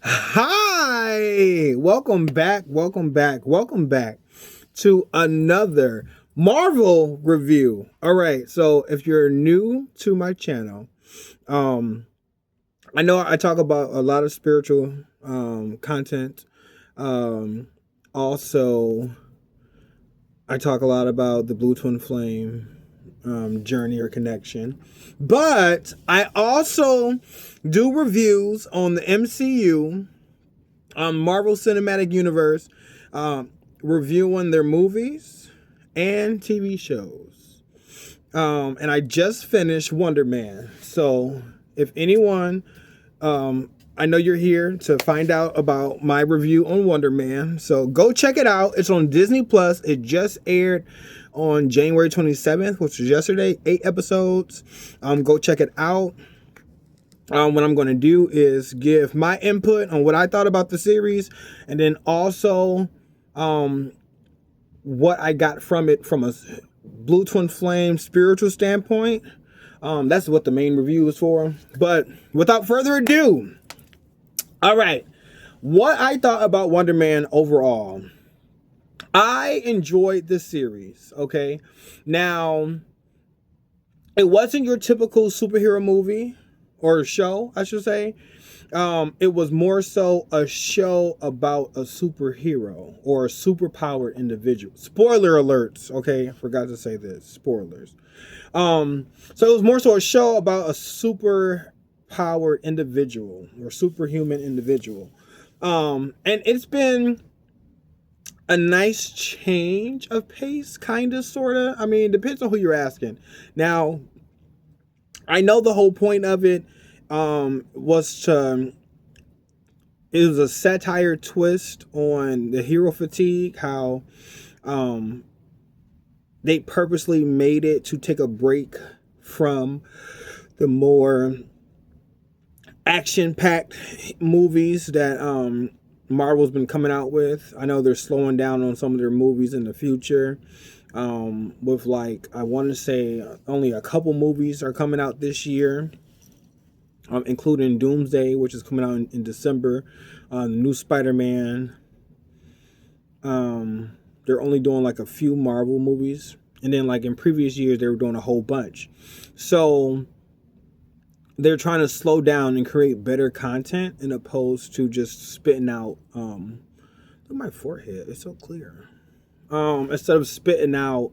Hi, welcome back to another Marvel review. All right, so if you're new to my channel, um, I know I talk about a lot of spiritual content. Um, Also, I talk a lot about the Blue Twin Flame journey or connection, but I also do reviews on the MCU, Marvel Cinematic Universe, um, reviewing their movies and TV shows. And I just finished WonderMan. So if anyone, I know you're here to find out about my review on WonderMan. So go check it out. It's on Disney Plus. It just aired on January 27th, which was yesterday. 8 episodes. Go check it out. What I'm going to do is give my input on what I thought about the series, and then also what I got from it from a Blue Twin Flame spiritual standpoint. That's what the main review is for. But without further ado, all right, what I thought about WonderMan overall. I enjoyed this series, okay? Now, it wasn't your typical superhero movie or show, I should say. It was more so a show about a superhero or a superpowered individual. Spoiler alerts, okay? I forgot to say this. Spoilers. So it was more so a show about a super powered individual or superhuman individual. And it's been a nice change of pace, kind of, sort of. I mean, depends on who you're asking. Now, I know the whole point of it was to, it was a satire twist on the hero fatigue, how they purposely made it to take a break from the more action-packed movies that Marvel's been coming out with. I know they're slowing down on some of their movies in the future. With, like, I want to say only a couple movies are coming out this year, including Doomsday, which is coming out in December. The new Spider-Man. They're only doing like a few Marvel movies, and then like in previous years they were doing a whole bunch. So they're trying to slow down and create better content, in opposed to just spitting out. Look at my forehead; it's so clear. Instead of spitting out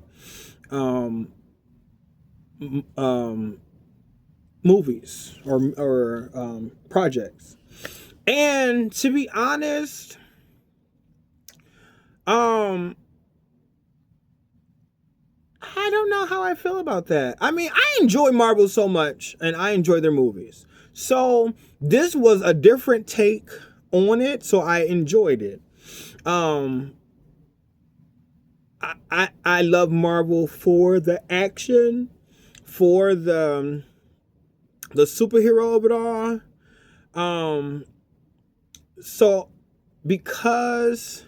movies or projects. And to be honest, I don't know how I feel about that. I mean, I enjoy Marvel so much, and I enjoy their movies. So this was a different take on it, so I enjoyed it. I love Marvel for the action, for the superhero of it all. So because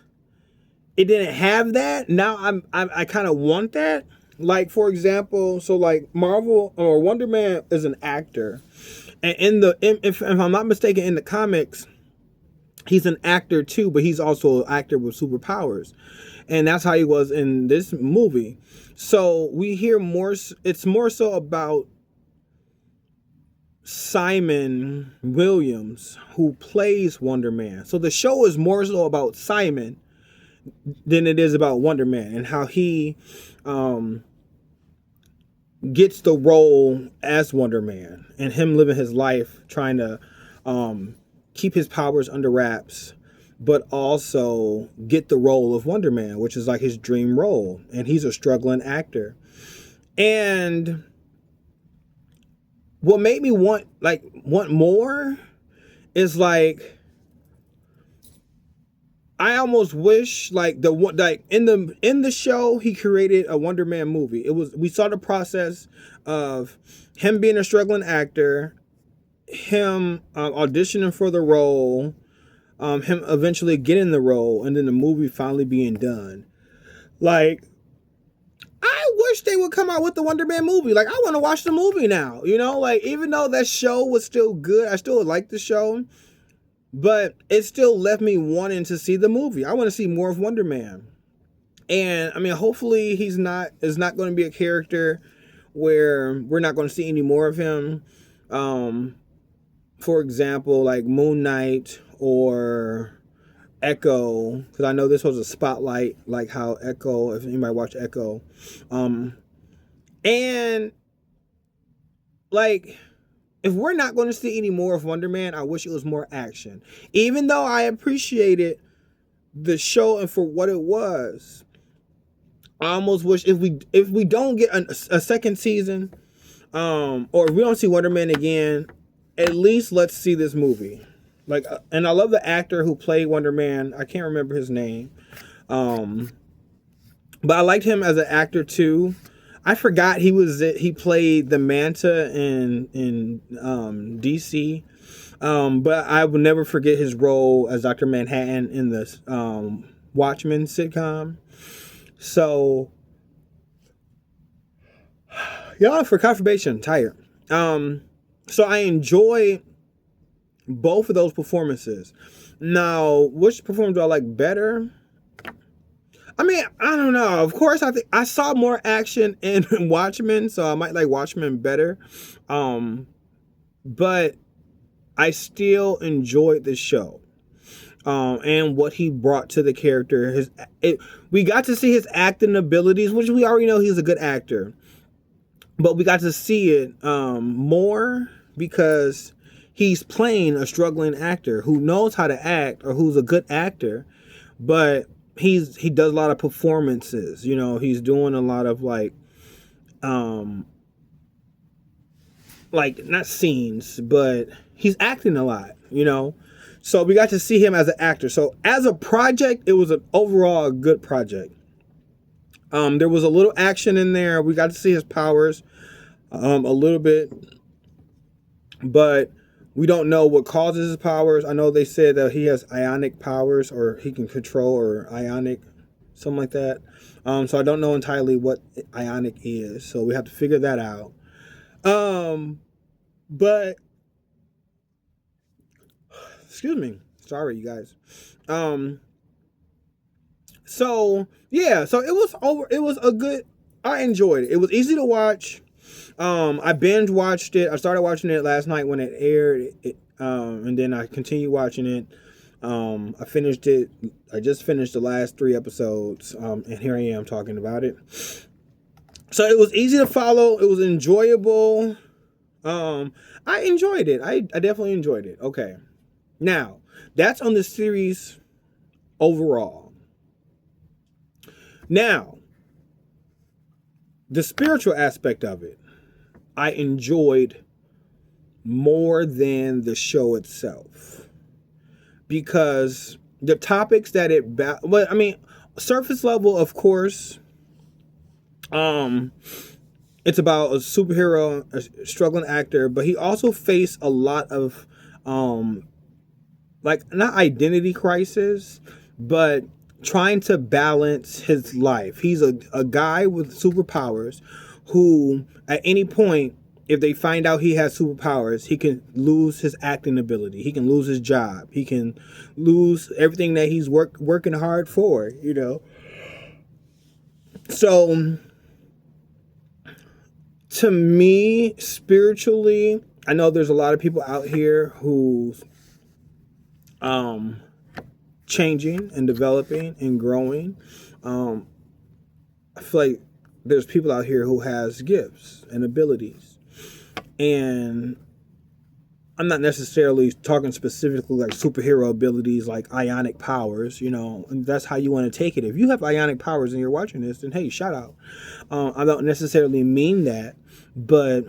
it didn't have that, now I kind of want that. Like, for example, so like Marvel or WonderMan is an actor, and if I'm not mistaken, in the comics, he's an actor too, but he's also an actor with superpowers, and that's how he was in this movie. So we hear more. It's more so about Simon Williams, who plays WonderMan. So the show is more so about Simon than it is about WonderMan, and how he gets the role as WonderMan, and him living his life trying to keep his powers under wraps, but also get the role of WonderMan, which is like his dream role. And he's a struggling actor. And what made me want more is, like, I almost wish, like, in the show he created a WonderMan movie. We saw the process of him being a struggling actor, him auditioning for the role, him eventually getting the role, and then the movie finally being done. Like, I wish they would come out with the WonderMan movie. Like, I want to watch the movie now. You know, like, even though that show was still good, I still like the show. but it still left me wanting to see the movie. I want to see more of WonderMan. And I mean, hopefully he's not is not going to be a character where we're not going to see any more of him. Um, for example, like Moon Knight or Echo, because I know this was a spotlight, like how Echo, if anybody watched Echo, and like if we're not going to see any more of Wonder Man, I wish it was more action. Even though I appreciated the show and for what it was, I almost wish if we don't get a second season, or if we don't see Wonder Man again, at least let's see this movie. Like, and I love the actor who played Wonder Man. I can't remember his name, but I liked him as an actor too. I forgot he played the Manta in DC. But I will never forget his role as Dr. Manhattan in the Watchmen sitcom. So, yeah, for confirmation, tired. So I enjoy both of those performances. Now, which performance do I like better? I mean, I don't know. Of course, I think I saw more action in Watchmen, so I might like Watchmen better. But I still enjoyed the show. And what he brought to the character. We got to see his acting abilities, which we already know he's a good actor. But we got to see it more because he's playing a struggling actor who knows how to act or who's a good actor, but he does a lot of performances. You know, he's doing a lot of like not scenes, but he's acting a lot, you know. So we got to see him as an actor. So as a project, it was an overall good project. There was a little action in there. We got to see his powers a little bit, but we don't know what causes his powers. I know they said that he has ionic powers, or he can control, or ionic, something like that. So I don't know entirely what ionic is. So we have to figure that out. But excuse me. Sorry, you guys. So yeah, so it was over. It was a good. I enjoyed it. It was easy to watch. I binge watched it. I started watching it last night when it aired, and then I continued watching it. I finished it. I just finished the last 3 episodes, and here I am talking about it. So it was easy to follow. It was enjoyable. I enjoyed it. I definitely enjoyed it. Okay, now that's on the series overall. Now, the spiritual aspect of it, I enjoyed more than the show itself, because the topics that well, I mean, surface level, of course, it's about a superhero, a struggling actor, but he also faced a lot of like, not identity crisis, but trying to balance his life. He's a guy with superpowers who, at any point, if they find out he has superpowers, he can lose his acting ability. He can lose his job. He can lose everything that he's working hard for, you know. So, to me, spiritually, I know there's a lot of people out here who's changing and developing and growing. I feel like there's people out here who has gifts and abilities, and I'm not necessarily talking specifically like superhero abilities, like ionic powers, you know, and that's how you want to take it. If you have ionic powers and you're watching this, then hey, shout out. I don't necessarily mean that, but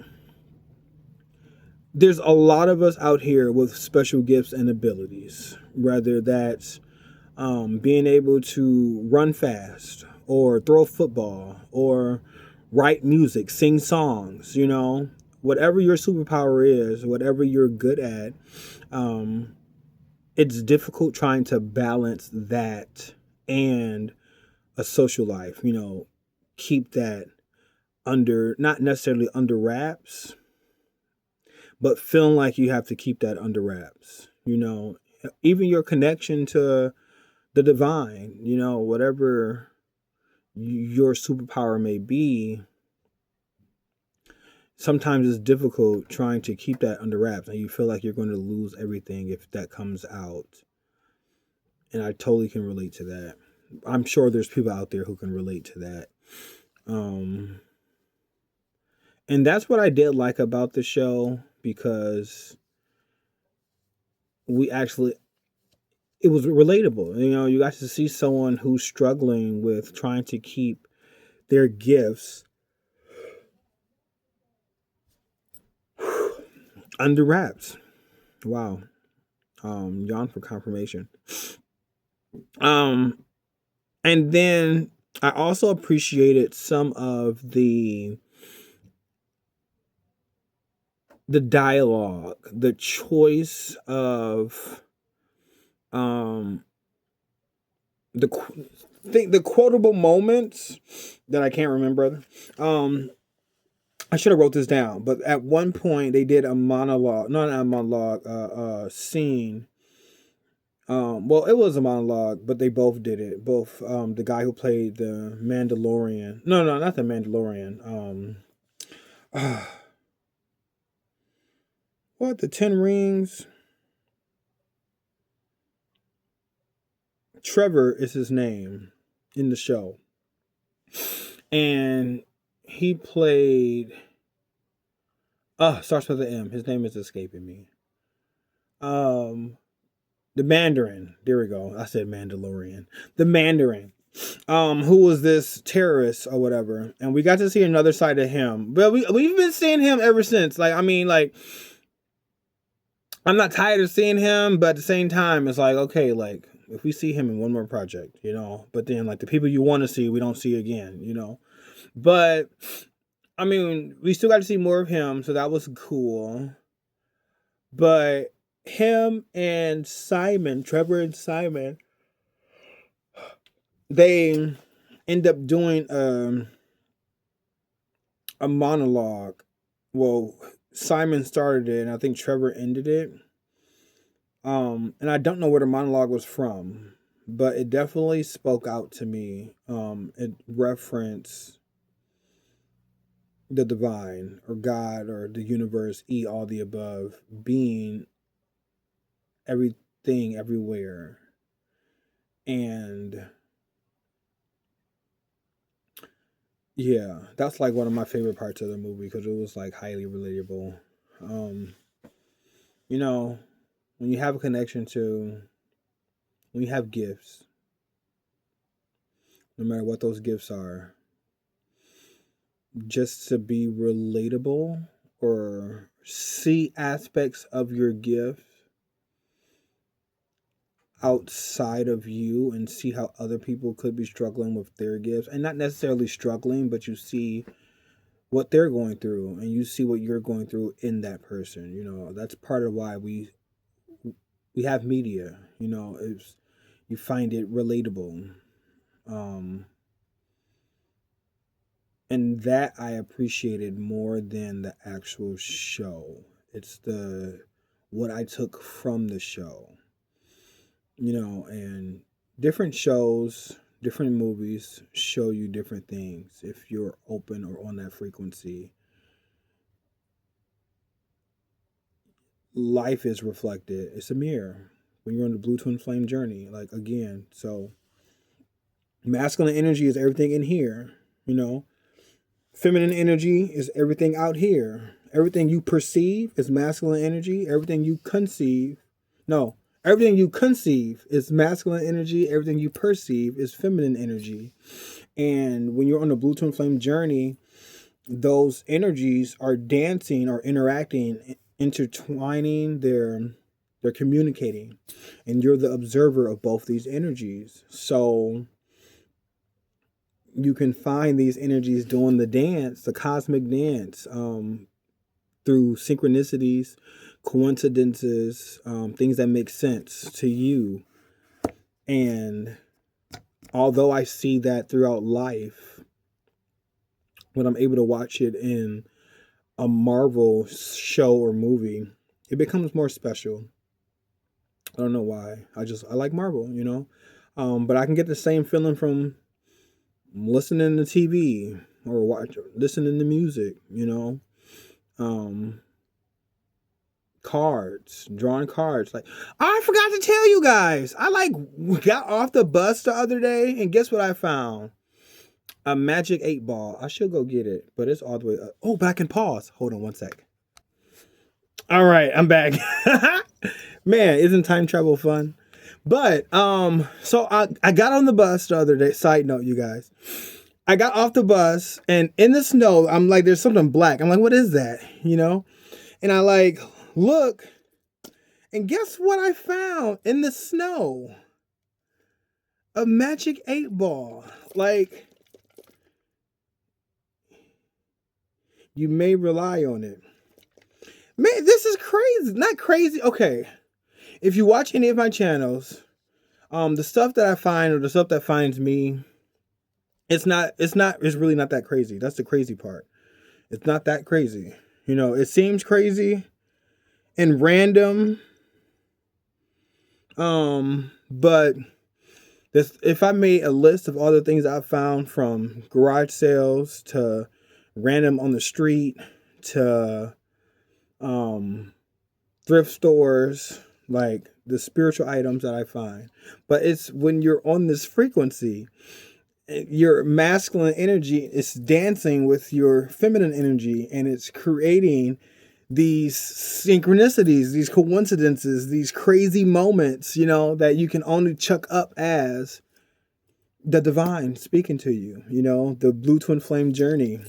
there's a lot of us out here with special gifts and abilities, whether that's being able to run fast or throw a football or write music, sing songs, you know, whatever your superpower is, whatever you're good at, it's difficult trying to balance that and a social life, you know, keep that not necessarily under wraps, but feeling like you have to keep that under wraps, you know, even your connection to the divine, you know, whatever your superpower may be, sometimes it's difficult trying to keep that under wraps, and you feel like you're going to lose everything if that comes out. And I totally can relate to that. I'm sure there's people out there who can relate to that. And that's what I did like about the show, because we actually, it was relatable. You know, you got to see someone who's struggling with trying to keep their gifts under wraps. Wow. Yawn for confirmation. And then I also appreciated some of the dialogue, the choice of the quotable moments that I can't remember. I should have wrote this down, but at one point they did a monologue, not a monologue, scene. Well, it was a monologue, but they both did it. Both the guy who played the Mandalorian. No, not the Mandalorian. What, the 10 Rings? Trevor is his name in the show. And he played starts with an M. His name is escaping me. The Mandarin. There we go. I said Mandalorian. The Mandarin. Who was this terrorist or whatever. And we got to see another side of him. But we've been seeing him ever since. Like, I mean, like, I'm not tired of seeing him, but at the same time, it's like, okay, like, if we see him in one more project, you know, but then, like, the people you want to see, we don't see again, you know. But, I mean, we still got to see more of him, so that was cool. But him and Simon, Trevor and Simon, they end up doing a monologue. Well, Simon started it, and I think Trevor ended it. And I don't know where the monologue was from, but it definitely spoke out to me. It referenced the divine or God or the universe, all the above, being everything everywhere. And yeah, that's like one of my favorite parts of the movie, because it was like highly relatable. You know, when you have a connection to, when you have gifts, no matter what those gifts are, just to be relatable or see aspects of your gift outside of you and see how other people could be struggling with their gifts, and not necessarily struggling, but you see what they're going through and you see what you're going through in that person. You know, that's part of why we have media, you know, it's, you find it relatable. And that I appreciated more than the actual show. It's the what I took from the show. You know, and different shows, different movies show you different things if you're open or on that frequency. Life is reflected. It's a mirror when you're on the blue twin flame journey. Like, again, so masculine energy is everything in here, you know. Feminine energy is everything out here. Everything you perceive is masculine energy. Everything you conceive is masculine energy. Everything you perceive is feminine energy. And when you're on the blue twin flame journey, those energies are dancing or interacting, intertwining, they're communicating, and you're the observer of both these energies. So you can find these energies doing the dance, the cosmic dance, through synchronicities, coincidences, things that make sense to you. And although I see that throughout life, when I'm able to watch it in a Marvel show or movie, it becomes more special. I don't know why. I like Marvel, you know. But I can get the same feeling from listening to TV or listening to music, you know. Um, Cards, drawing cards. Like, I forgot to tell you guys, I like got off the bus the other day, and guess what I found? A magic 8 ball. I should go get it, but it's all the way up. Oh, but I can pause. Hold on one sec. All right, I'm back. Man, isn't time travel fun? But so I got on the bus the other day. Side note, you guys. I got off the bus, and in the snow, I'm like, there's something black. I'm like, what is that? You know? And I like look, and guess what I found in the snow? A magic 8 ball. Like, you may rely on it. Man, this is crazy. Not crazy. Okay. If you watch any of my channels, the stuff that I find or the stuff that finds me, it's really not that crazy. That's the crazy part. It's not that crazy. You know, it seems crazy and random. But if I made a list of all the things I found, from garage sales to random on the street to thrift stores, like the spiritual items that I find. But it's when you're on this frequency, your masculine energy is dancing with your feminine energy, and it's creating these synchronicities, these coincidences, these crazy moments, you know, that you can only chuck up as the divine speaking to you, you know, the blue twin flame journey.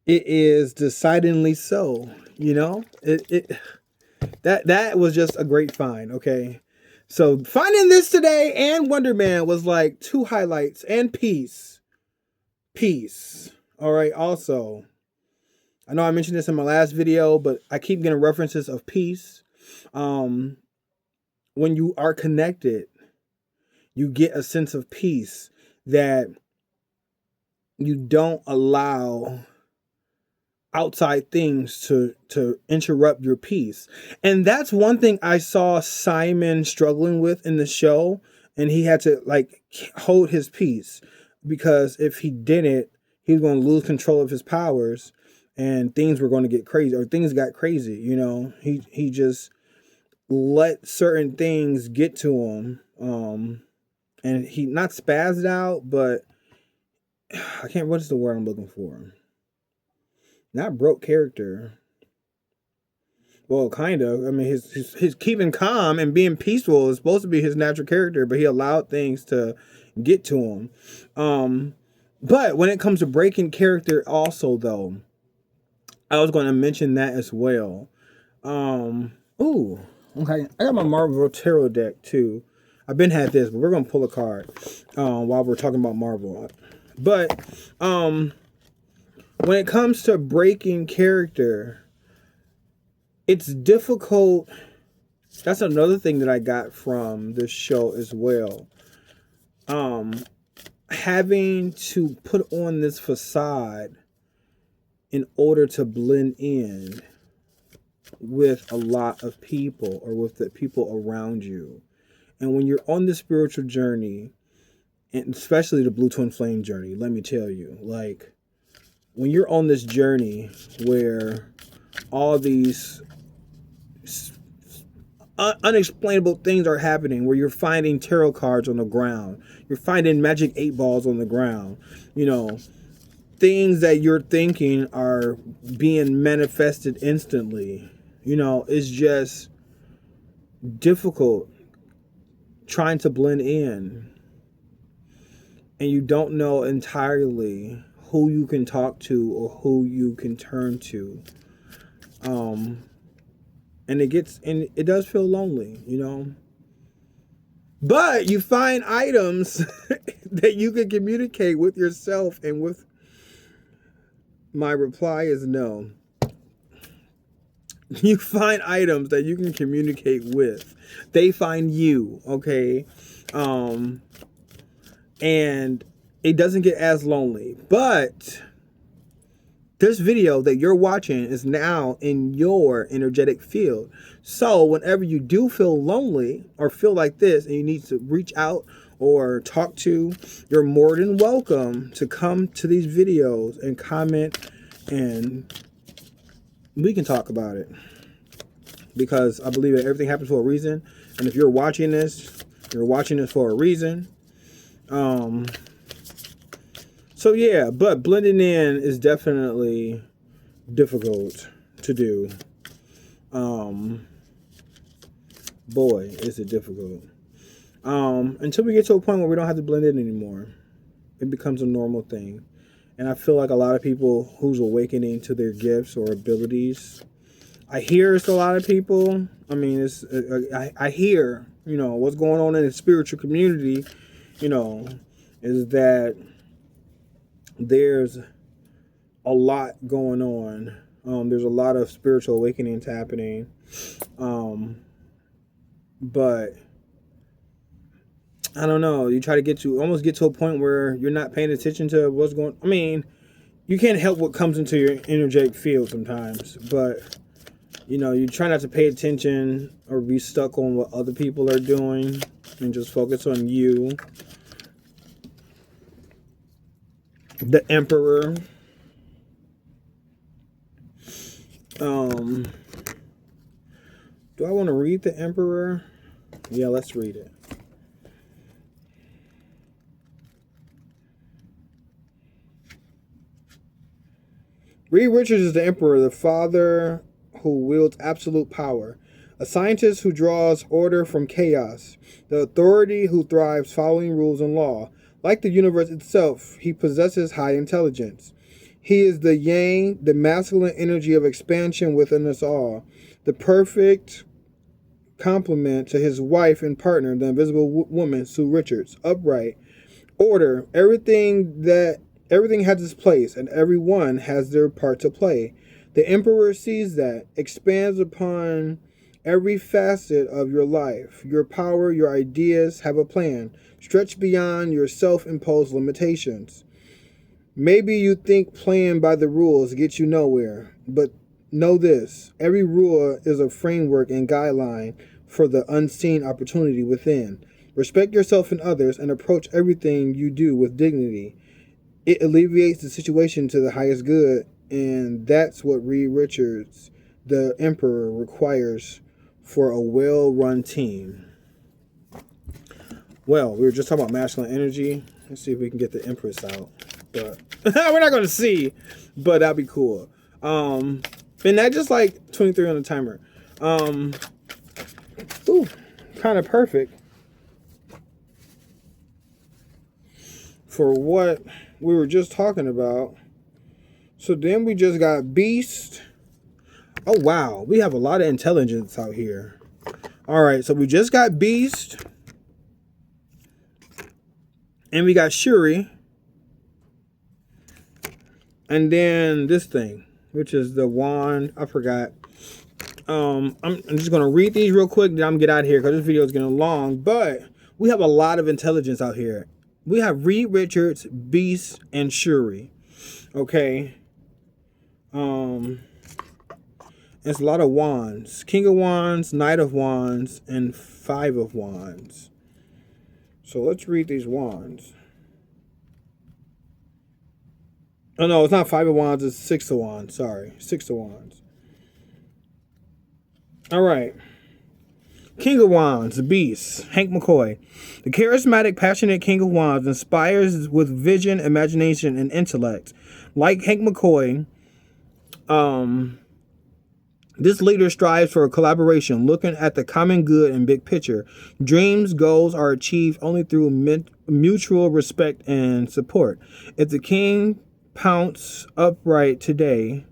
It is decidedly so, you know, that was just a great find. Okay. So finding this today and WonderMan was like 2 highlights, and peace. All right. Also, I know I mentioned this in my last video, but I keep getting references of peace. When you are connected, you get a sense of peace that you don't allow outside things to interrupt your peace. And that's one thing I saw Simon struggling with in the show, and he had to like hold his peace, because if he didn't, he was going to lose control of his powers, and things were going to get crazy, or things got crazy, you know. He just let certain things get to him, and he not spazzed out, but I can't, what is the word I'm looking for? Not broke character. Well, kind of. I mean, his keeping calm and being peaceful is supposed to be his natural character, but he allowed things to get to him. But when it comes to breaking character also, though, I was going to mention that as well. Ooh, okay. I got my Marvel Tarot deck, too. I've been had this, but we're going to pull a card while we're talking about Marvel. But, when it comes to breaking character, it's difficult. That's another thing that I got from this show as well. Having to put on this facade in order to blend in with a lot of people, or with the people around you. And when you're on the spiritual journey, and especially the blue twin flame journey, let me tell you, like, when you're on this journey where all these unexplainable things are happening, where you're finding tarot cards on the ground, you're finding magic 8 balls on the ground, you know, things that you're thinking are being manifested instantly, you know, it's just difficult trying to blend in, and you don't know entirely who you can talk to or who you can turn to. And it does feel lonely, you know. But you find items that you can communicate with yourself and with. My reply is no. You find items that you can communicate with. They find you, okay? And it doesn't get as lonely. But this video that you're watching is now in your energetic field. So whenever you do feel lonely or feel like this and you need to reach out or talk to, you're more than welcome to come to these videos and comment, and we can talk about it. Because I believe that everything happens for a reason. And if you're watching this, you're watching this for a reason. So yeah, but blending in is definitely difficult to do. Boy, is it difficult. Until we get to a point where we don't have to blend in anymore. It becomes a normal thing. And I feel like a lot of people who's awakening to their gifts or abilities, I hear it's a lot of people. I mean, it's I hear, you know, what's going on in the spiritual community, you know, is that there's a lot going on. There's a lot of spiritual awakenings happening. But I don't know. You try to almost get to a point where you're not paying attention to what's going. I mean, you can't help what comes into your energetic field sometimes, but you know, you try not to pay attention or be stuck on what other people are doing and just focus on you. The Emperor. Do I want to read the Emperor? Yeah, let's read it. Reed Richards is the Emperor, the father who wields absolute power, a scientist who draws order from chaos, the authority who thrives following rules and law. Like the universe itself, he possesses high intelligence. He is the yang, the masculine energy of expansion within us all, the perfect complement to his wife and partner, the invisible woman, Sue Richards. Upright, order, everything has its place, and everyone has their part to play. The Emperor sees that, expands upon every facet of your life. Your power, your ideas have a plan. Stretch beyond your self-imposed limitations. Maybe you think playing by the rules gets you nowhere, but know this. Every rule is a framework and guideline for the unseen opportunity within. Respect yourself and others and approach everything you do with dignity. It alleviates the situation to the highest good, and that's what Reed Richards, the Emperor, requires for a well-run team. Well, we were just talking about masculine energy. Let's see if we can get the Empress out. But we're not going to see, but that'd be cool. And that just like 23 on the timer. Ooh, kind of perfect for what we were just talking about. So then we just got Beast. Oh, wow. We have a lot of intelligence out here. All right, so we just got Beast. And we got Shuri. And then this thing, which is the wand. I forgot. I'm just going to read these real quick. Then I'm going to get out of here because this video is getting long. But we have a lot of intelligence out here. We have Reed Richards, Beast, and Shuri. Okay. It's a lot of wands. King of Wands, Knight of Wands, and Five of Wands. So let's read these wands. Oh, no, it's not Five of Wands. It's Six of Wands. Sorry. Six of Wands. All right. King of Wands, the Beast, Hank McCoy. The charismatic, passionate King of Wands inspires with vision, imagination, and intellect. Like Hank McCoy, this leader strives for a collaboration, looking at the common good and big picture. Dreams, goals are achieved only through mutual respect and support. If the king pounced upright today,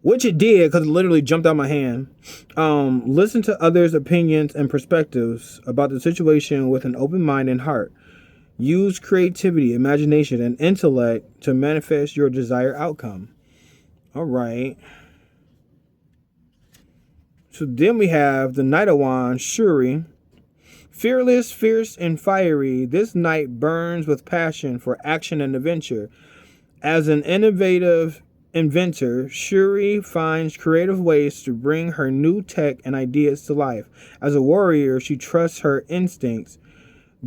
which it did because it literally jumped out my hand, listen to others' opinions and perspectives about the situation with an open mind and heart. Use creativity, imagination, and intellect to manifest your desired outcome. All right. So then we have the Knight of Wands, Shuri. Fearless, fierce, and fiery, this knight burns with passion for action and adventure. As an innovative inventor, Shuri finds creative ways to bring her new tech and ideas to life. As a warrior, she trusts her instincts,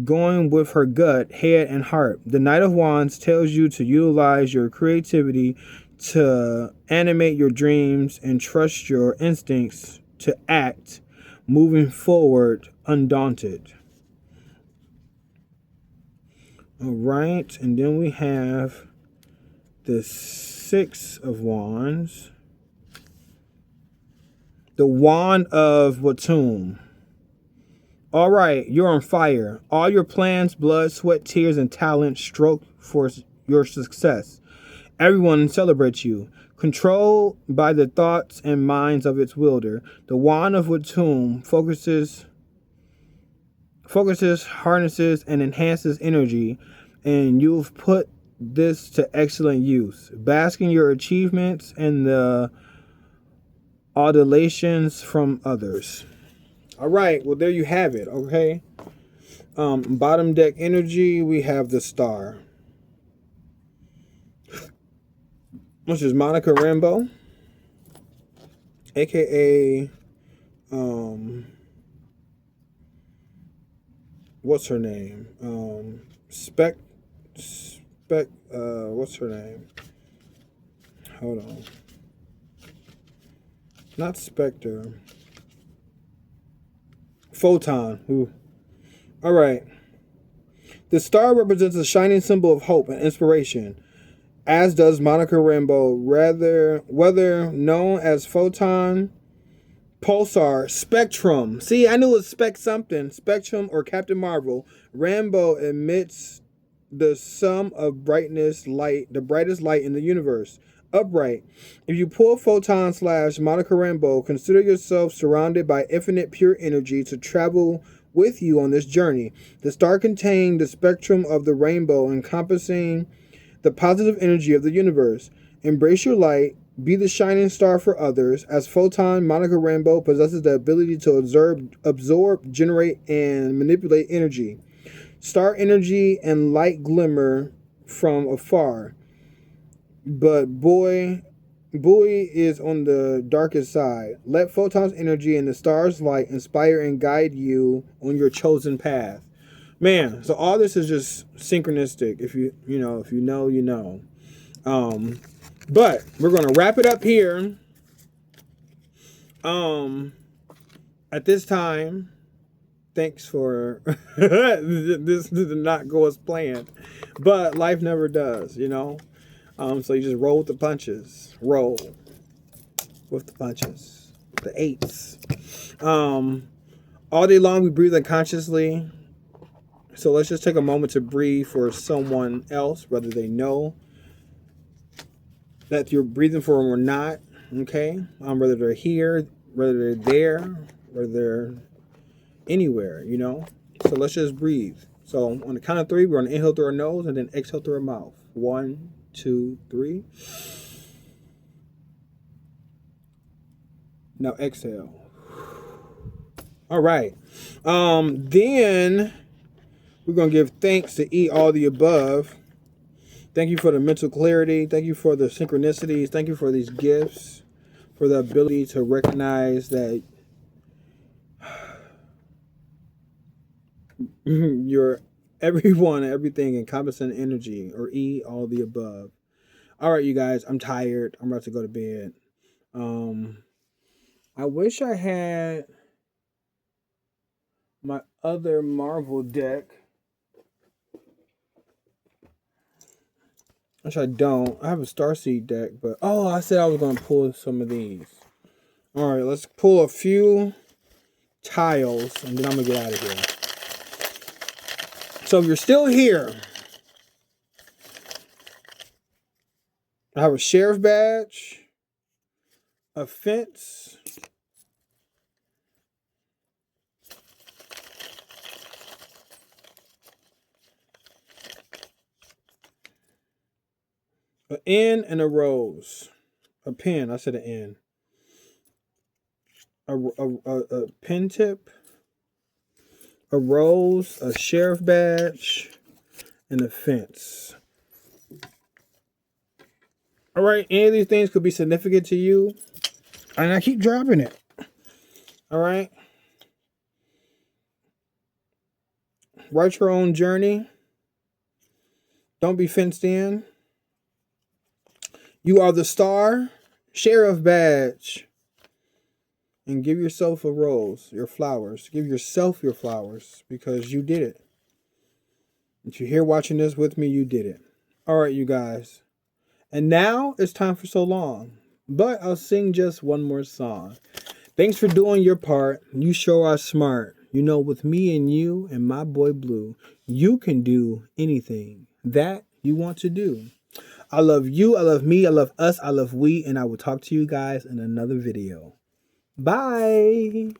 going with her gut, head, and heart. The Knight of Wands tells you to utilize your creativity to animate your dreams and trust your instincts to act, moving forward undaunted. All right, and then we have the Six of Wands. The Wand of Watum. All right, you're on fire. All your plans, blood, sweat, tears, and talent stroke for your success. Everyone celebrates you. Controlled by the thoughts and minds of its wielder, the Wand of Watum focuses, harnesses, and enhances energy, and you've put this to excellent use, basking your achievements and the adulations from others. All right, well, there you have it, okay? Bottom deck energy, we have the Star, which is Monica Rambeau, a.k.a. What's her name? What's her name? Hold on. Not Spectre. Photon. Ooh. All right. The star represents a shining symbol of hope and inspiration, as does Monica Rambeau, whether known as Photon, Pulsar, Spectrum. See, I knew it was Spectrum, or Captain Marvel. Rambeau emits the sum of brightness, light, the brightest light in the universe. Upright. If you pull Photon / Monica Rambeau, consider yourself surrounded by infinite pure energy to travel with you on this journey. The star contained the spectrum of the rainbow, encompassing the positive energy of the universe. Embrace your light. Be the shining star for others. As Photon, Monica Rambeau possesses the ability to absorb, generate, and manipulate energy. Star energy and light glimmer from afar, but buoy is on the darkest side. Let Photon's energy and the star's light inspire and guide you on your chosen path. Man, so all this is just synchronistic. If you know, you know. But we're gonna wrap it up here. At this time, thanks for this did not go as planned, but life never does, you know. So you just roll with the punches. Roll with the punches. The eights. All day long we breathe unconsciously. So let's just take a moment to breathe for someone else, whether they know that you're breathing for them or not. Okay? Whether they're here, whether they're there, whether they're anywhere, you know. So let's just breathe. So on the count of three, we're going to inhale through our nose and then exhale through our mouth. 1, 2, 3. Now exhale. All right. Then we're going to give thanks to eat all the above. Thank you for the mental clarity. Thank you for the synchronicities. Thank you for these gifts, for the ability to recognize that you're everyone, everything encompassing energy, or E, all the above. All right, you guys, I'm tired. I'm about to go to bed. I wish I had my other Marvel deck. Which I don't. I have a Starseed deck, but I said I was going to pull some of these. All right, let's pull a few tiles, and then I'm going to get out of here. So if you're still here, I have a sheriff badge, a fence, an N, and a rose. A pen, I said an N. A pen tip, a rose, a sheriff badge, and a fence. All right, any of these things could be significant to you, and I keep dropping it. All right, write your own journey. Don't be fenced in. You are the star, sheriff badge, and give yourself a rose, your flowers. Give yourself your flowers because you did it. If you're here watching this with me, you did it. All right, you guys. And now it's time for so long, but I'll sing just one more song. Thanks for doing your part. You sure are smart. You know, with me and you and my boy Blue, you can do anything that you want to do. I love you. I love me. I love us. I love we. And I will talk to you guys in another video. Bye.